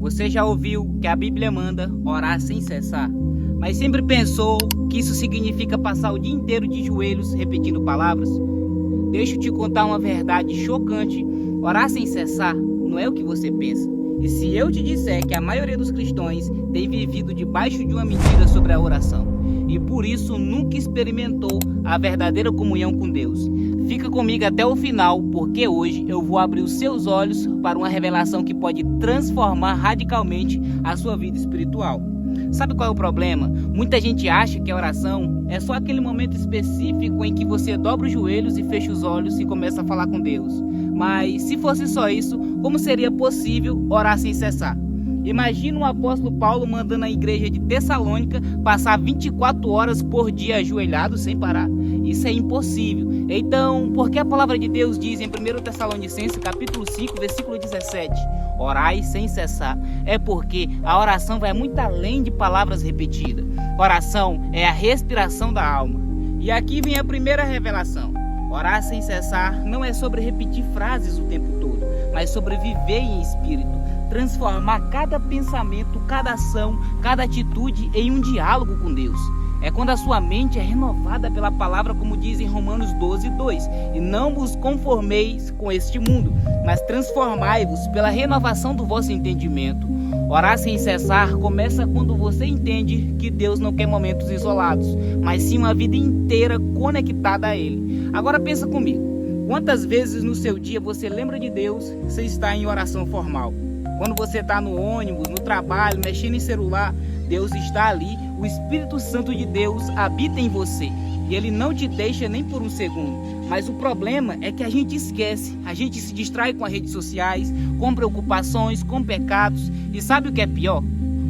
Você já ouviu que a Bíblia manda orar sem cessar, mas sempre pensou que isso significa passar o dia inteiro de joelhos repetindo palavras? Deixa eu te contar uma verdade chocante: orar sem cessar não é o que você pensa. E se eu te disser que a maioria dos cristãos tem vivido debaixo de uma mentira sobre a oração, e por isso nunca experimentou a verdadeira comunhão com Deus. Fica comigo até o final, porque hoje eu vou abrir os seus olhos para uma revelação que pode transformar radicalmente a sua vida espiritual. Sabe qual é o problema? Muita gente acha que a oração é só aquele momento específico em que você dobra os joelhos e fecha os olhos e começa a falar com Deus. Mas se fosse só isso, como seria possível orar sem cessar? Imagina o apóstolo Paulo mandando a igreja de Tessalônica passar 24 horas por dia ajoelhado sem parar. Isso é impossível. Então, por que a palavra de Deus diz em 1 Tessalonicenses capítulo 5, versículo 17, orai sem cessar? É porque a oração vai muito além de palavras repetidas. Oração é a respiração da alma. E aqui vem a primeira revelação. Orar sem cessar não é sobre repetir frases o tempo todo, mas sobre viver em espírito. Transformar cada pensamento, cada ação, cada atitude em um diálogo com Deus. É quando a sua mente é renovada pela palavra, como diz em Romanos 12, 2. E não vos conformeis com este mundo, mas transformai-vos pela renovação do vosso entendimento. Orar sem cessar começa quando você entende que Deus não quer momentos isolados, mas sim uma vida inteira conectada a Ele. Agora pensa comigo. Quantas vezes no seu dia você lembra de Deus sem estar em oração formal? Quando você está no ônibus, no trabalho, mexendo em celular, Deus está ali, o Espírito Santo de Deus habita em você e Ele não te deixa nem por um segundo. Mas o problema é que a gente esquece, a gente se distrai com as redes sociais, com preocupações, com pecados. E sabe o que é pior?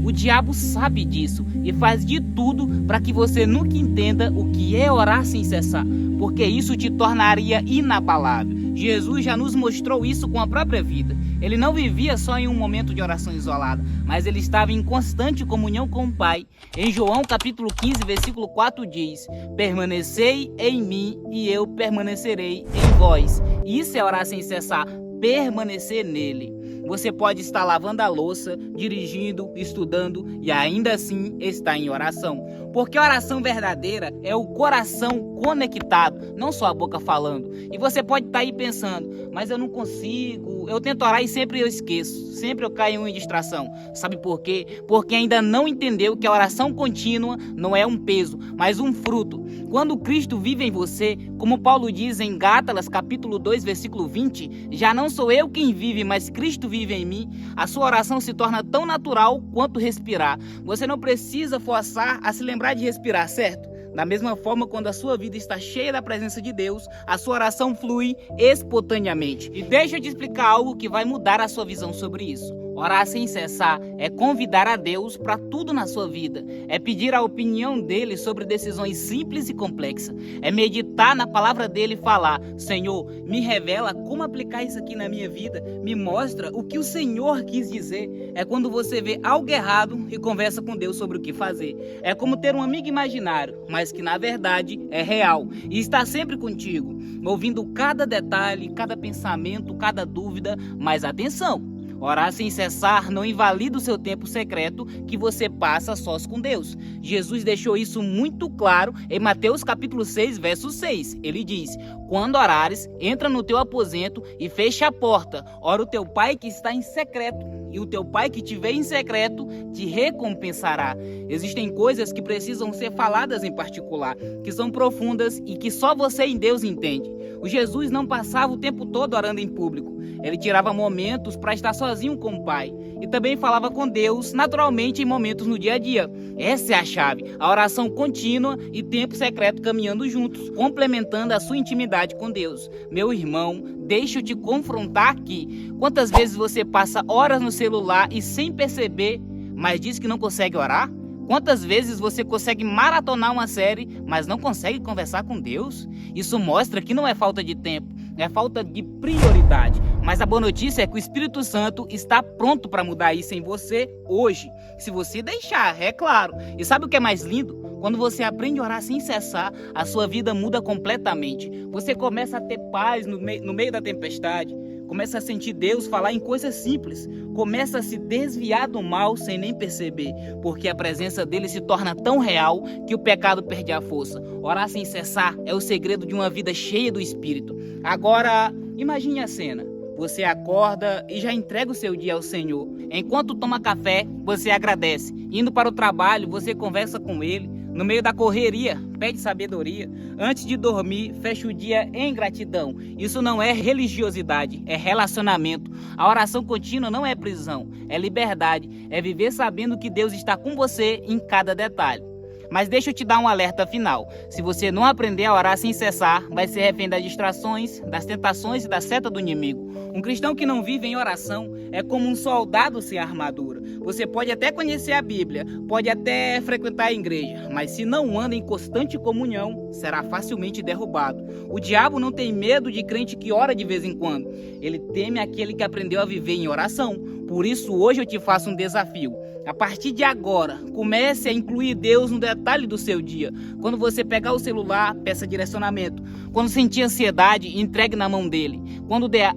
O diabo sabe disso e faz de tudo para que você nunca entenda o que é orar sem cessar, porque isso te tornaria inabalável. Jesus já nos mostrou isso com a própria vida. Ele não vivia só em um momento de oração isolada, mas ele estava em constante comunhão com o Pai. Em João capítulo 15, versículo 4 diz: permanecei em mim e eu permanecerei em vós. Isso é orar sem cessar, permanecer nele. Você pode estar lavando a louça, dirigindo, estudando e ainda assim estar em oração. Porque a oração verdadeira é o coração conectado, não só a boca falando. E você pode estar aí pensando, mas eu não consigo, eu tento orar e sempre eu esqueço, sempre eu caio em distração. Sabe por quê? Porque ainda não entendeu que a oração contínua não é um peso, mas um fruto. Quando Cristo vive em você, como Paulo diz em Gálatas capítulo 2, versículo 20, já não sou eu quem vive, mas Cristo vive em mim, a sua oração se torna tão natural quanto respirar. Você não precisa forçar a se lembrar de respirar, certo? Da mesma forma, quando a sua vida está cheia da presença de Deus, a sua oração flui espontaneamente. E deixa eu te explicar algo que vai mudar a sua visão sobre isso. Orar sem cessar é convidar a Deus para tudo na sua vida. É pedir a opinião dele sobre decisões simples e complexas. É meditar na palavra dele e falar: Senhor, me revela como aplicar isso aqui na minha vida. Me mostra o que o Senhor quis dizer. É quando você vê algo errado e conversa com Deus sobre o que fazer. É como ter um amigo imaginário, mas que na verdade é real e está sempre contigo, ouvindo cada detalhe, cada pensamento, cada dúvida. Mas atenção! Orar sem cessar não invalida o seu tempo secreto que você passa sós com Deus. Jesus deixou isso muito claro em Mateus capítulo 6, verso 6. Ele diz: quando orares, entra no teu aposento e fecha a porta. Ora o teu pai que está em secreto, e o teu pai que te vê em secreto te recompensará. Existem coisas que precisam ser faladas em particular, que são profundas e que só você em Deus entende. O Jesus não passava o tempo todo orando em público. Ele tirava momentos para estar sozinho com o Pai. E também falava com Deus naturalmente em momentos no dia a dia. Essa é a chave. A oração contínua e tempo secreto caminhando juntos, complementando a sua intimidade com Deus. Meu irmão, deixa eu te confrontar aqui. Quantas vezes você passa horas no celular e sem perceber, mas diz que não consegue orar? Quantas vezes você consegue maratonar uma série, mas não consegue conversar com Deus? Isso mostra que não é falta de tempo, é falta de prioridade. Mas a boa notícia é que o Espírito Santo está pronto para mudar isso em você hoje. Se você deixar, é claro. E sabe o que é mais lindo? Quando você aprende a orar sem cessar, a sua vida muda completamente. Você começa a ter paz no meio da tempestade. Começa a sentir Deus falar em coisas simples. Começa a se desviar do mal sem nem perceber, porque a presença dele se torna tão real que o pecado perde a força. Orar sem cessar é o segredo de uma vida cheia do Espírito. Agora, imagine a cena. Você acorda e já entrega o seu dia ao Senhor. Enquanto toma café, você agradece. Indo para o trabalho, você conversa com Ele. No meio da correria, pede sabedoria. Antes de dormir, fecha o dia em gratidão. Isso não é religiosidade, é relacionamento. A oração contínua não é prisão, é liberdade. É viver sabendo que Deus está com você em cada detalhe. Mas deixa eu te dar um alerta final. Se você não aprender a orar sem cessar, vai ser refém das distrações, das tentações e da seta do inimigo. Um cristão que não vive em oração é como um soldado sem armadura. Você pode até conhecer a Bíblia, pode até frequentar a igreja, mas se não anda em constante comunhão, será facilmente derrubado. O diabo não tem medo de crente que ora de vez em quando. Ele teme aquele que aprendeu a viver em oração. Por isso, hoje eu te faço um desafio. A partir de agora, comece a incluir Deus no detalhe do seu dia. Quando você pegar o celular, peça direcionamento. Quando sentir ansiedade, entregue na mão dele.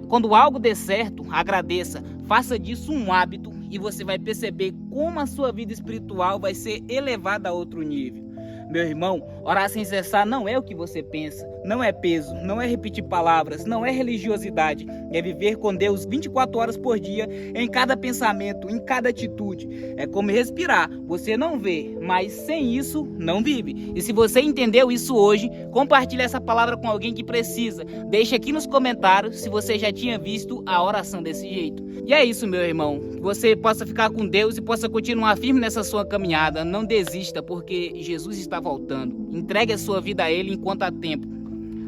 Quando algo der certo, agradeça. Faça disso um hábito e você vai perceber como a sua vida espiritual vai ser elevada a outro nível. Meu irmão, orar sem cessar não é o que você pensa, não é peso, não é repetir palavras, não é religiosidade, é viver com Deus 24 horas por dia, em cada pensamento, em cada atitude. É como respirar, você não vê, mas sem isso não vive. E se você entendeu isso hoje, compartilhe essa palavra com alguém que precisa. Deixe aqui nos comentários se você já tinha visto a oração desse jeito. E é isso, meu irmão, que você possa ficar com Deus e possa continuar firme nessa sua caminhada. Não desista, porque Jesus está voltando. Entregue a sua vida a Ele enquanto há tempo.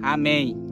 Amém.